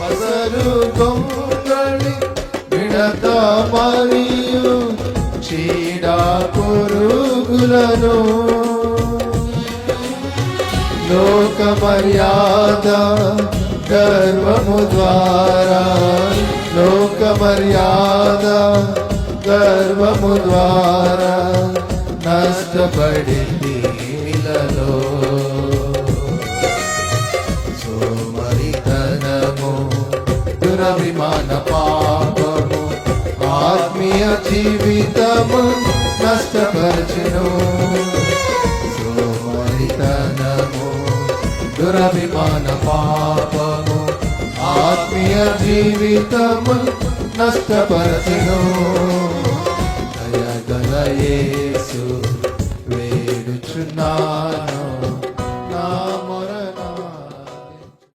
పసరు గొంగళి మిడత మరియు చీడ పురుగులను లోక మర్యాద గర్వము ద్వారా లోక మర్యాద గర్వము ద్వారా నష్టపడింది ఇలలో సోమరితనము దురభిమాన పాపము ఆత్మీయ జీవితము నష్టపరచును సోమరితనము దురభిమాన పాపము ఆత్మీయ జీవితము నష్టపరచును దయగల